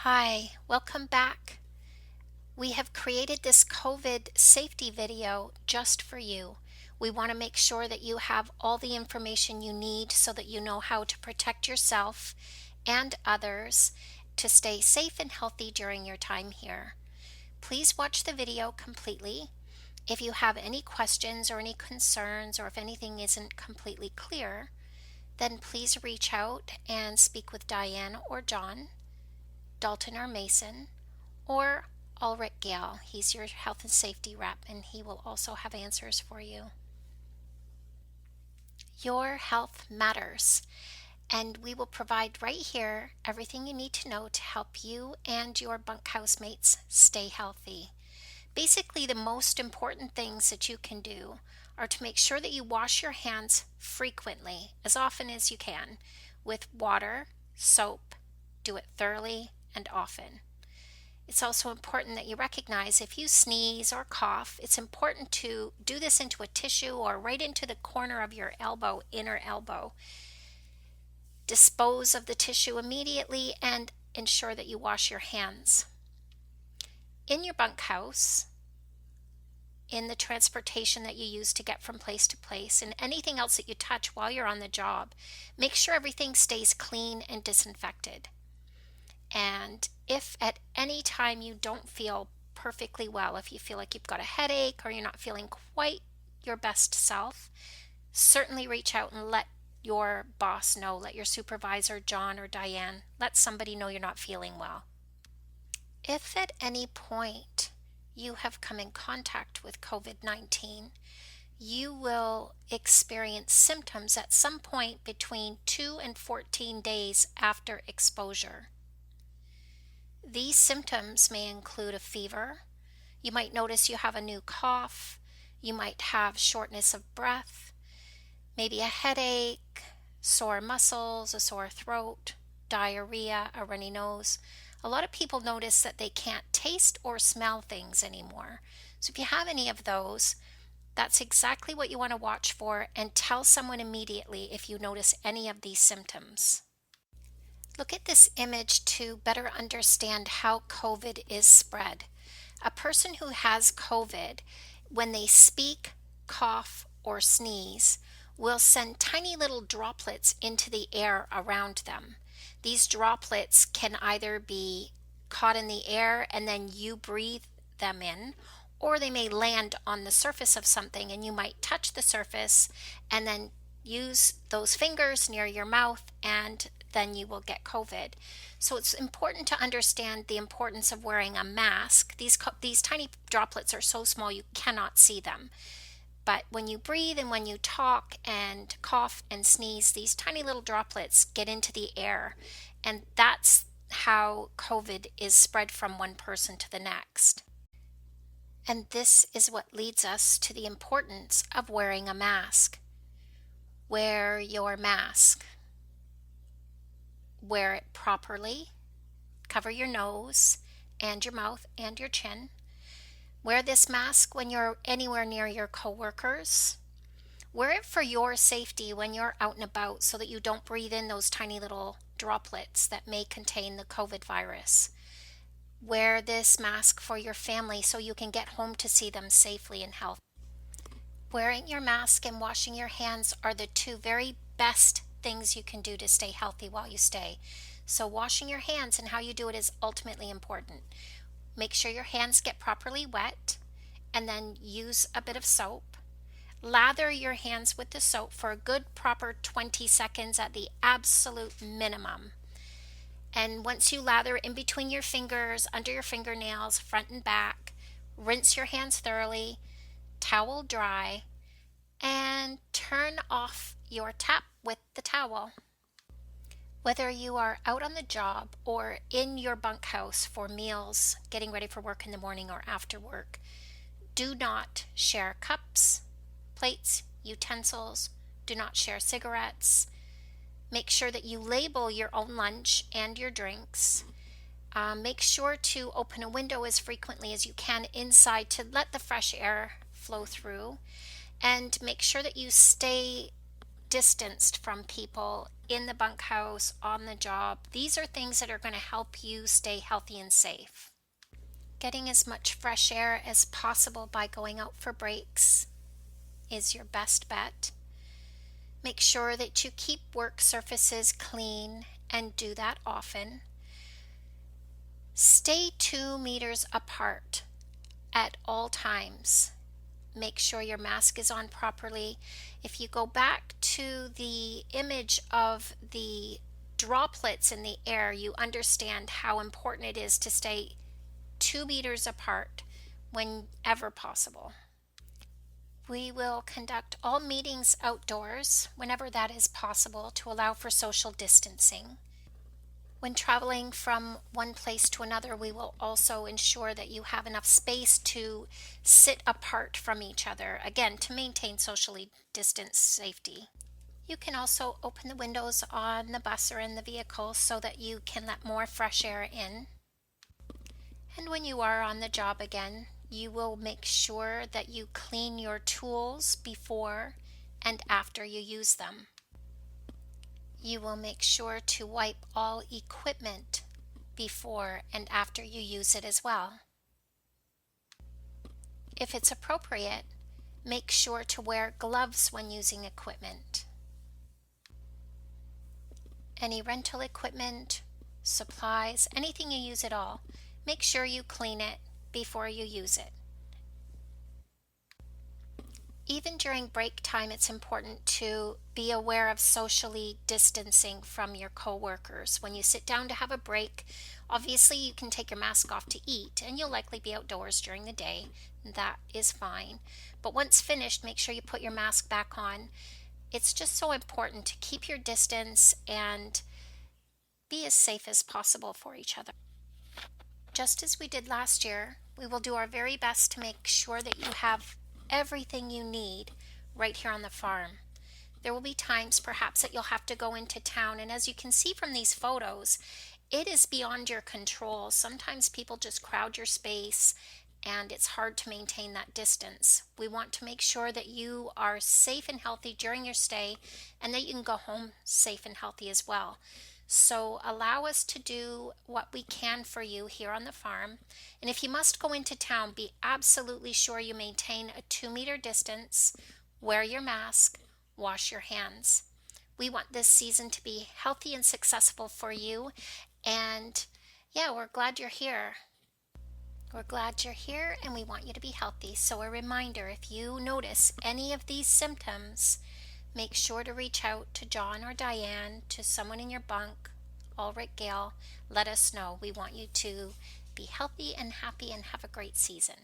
Hi, welcome back. We have created this COVID safety video just for you. We want to make sure that you have all the information you need so that you know how to protect yourself and others to stay safe and healthy during your time here. Please watch the video completely. If you have any questions or any concerns, or if anything isn't completely clear, then please reach out and speak with Diane or John, Dalton or Mason, or Ulrich Gale. He's your health and safety rep, and he will also have answers for you. Your health matters, and we will provide right here everything you need to know to help you and your bunkhouse mates stay healthy. Basically, the most important things that you can do are to make sure that you wash your hands frequently, as often as you can, with water, soap. Do it thoroughly and often. It's also important that you recognize if you sneeze or cough, it's important to do this into a tissue or right into the corner of your elbow, inner elbow. Dispose of the tissue immediately and ensure that you wash your hands. In your bunkhouse, in the transportation that you use to get from place to place, and anything else that you touch while you're on the job, make sure everything stays clean and disinfected. And if at any time you don't feel perfectly well, if you feel like you've got a headache or you're not feeling quite your best self, certainly reach out and let your boss know, let your supervisor, John or Diane, let somebody know you're not feeling well. If at any point you have come in contact with COVID-19, you will experience symptoms at some point between 2 and 14 days after exposure. These symptoms may include a fever. You might notice you have a new cough. You might have shortness of breath, maybe a headache, sore muscles, a sore throat, diarrhea, a runny nose. A lot of people notice that they can't taste or smell things anymore. So if you have any of those, that's exactly what you want to watch for, and tell someone immediately if you notice any of these symptoms. Look at this image to better understand how COVID is spread. A person who has COVID, when they speak, cough, or sneeze, will send tiny little droplets into the air around them. These droplets can either be caught in the air and then you breathe them in, or they may land on the surface of something and you might touch the surface and then use those fingers near your mouth, and then you will get COVID. So it's important to understand the importance of wearing a mask. These tiny droplets are so small you cannot see them. But when you breathe and when you talk and cough and sneeze, these tiny little droplets get into the air, and that's how COVID is spread from one person to the next. And this is what leads us to the importance of wearing a mask. Wear your mask. Wear it properly. Cover your nose and your mouth and your chin. Wear this mask when you're anywhere near your coworkers. Wear it for your safety when you're out and about so that you don't breathe in those tiny little droplets that may contain the COVID virus. Wear this mask for your family so you can get home to see them safely and healthy. Wearing your mask and washing your hands are the two very best things you can do to stay healthy while you stay. So washing your hands and how you do it is ultimately important. Make sure your hands get properly wet, and then use a bit of soap. Lather your hands with the soap for a good proper 20 seconds at the absolute minimum. And once you lather in between your fingers, under your fingernails, front and back, rinse your hands thoroughly, towel dry, and turn off your tap with the towel. Whether you are out on the job or in your bunkhouse for meals, getting ready for work in the morning or after work, do not share cups, plates, utensils. Do not share cigarettes. Make sure that you label your own lunch and your drinks. Make sure to open a window as frequently as you can inside to let the fresh air flow through. And make sure that you stay distanced from people in the bunkhouse, on the job. These are things that are going to help you stay healthy and safe. Getting as much fresh air as possible by going out for breaks is your best bet. Make sure that you keep work surfaces clean and do that often. Stay 2 meters apart at all times. Make sure your mask is on properly. If you go back to the image of the droplets in the air, you understand how important it is to stay 2 meters apart whenever possible. We will conduct all meetings outdoors whenever that is possible to allow for social distancing. When traveling from one place to another, we will also ensure that you have enough space to sit apart from each other, again, to maintain socially distanced safety. You can also open the windows on the bus or in the vehicle so that you can let more fresh air in. And when you are on the job again, you will make sure that you clean your tools before and after you use them. You will make sure to wipe all equipment before and after you use it as well. If it's appropriate, make sure to wear gloves when using equipment. Any rental equipment, supplies, anything you use at all, make sure you clean it before you use it. Even during break time, it's important to be aware of socially distancing from your coworkers. When you sit down to have a break, obviously you can take your mask off to eat, and you'll likely be outdoors during the day. That is fine. But once finished, make sure you put your mask back on. It's just so important to keep your distance and be as safe as possible for each other. Just as we did last year, we will do our very best to make sure that you have everything you need right here on the farm. There will be times perhaps that you'll have to go into town, and as you can see from these photos, it is beyond your control. Sometimes people just crowd your space and it's hard to maintain that distance. We want to make sure that you are safe and healthy during your stay and that you can go home safe and healthy as well. So allow us to do what we can for you here on the farm. And if you must go into town, be absolutely sure you maintain a 2-meter distance, wear your mask, wash your hands. We want this season to be healthy and successful for you. And yeah, we're glad you're here. We're glad you're here and we want you to be healthy. So a reminder, if you notice any of these symptoms, make sure to reach out to John or Diane, to someone in your bunk, Ulrich, Gail. Let us know. We want you to be healthy and happy and have a great season.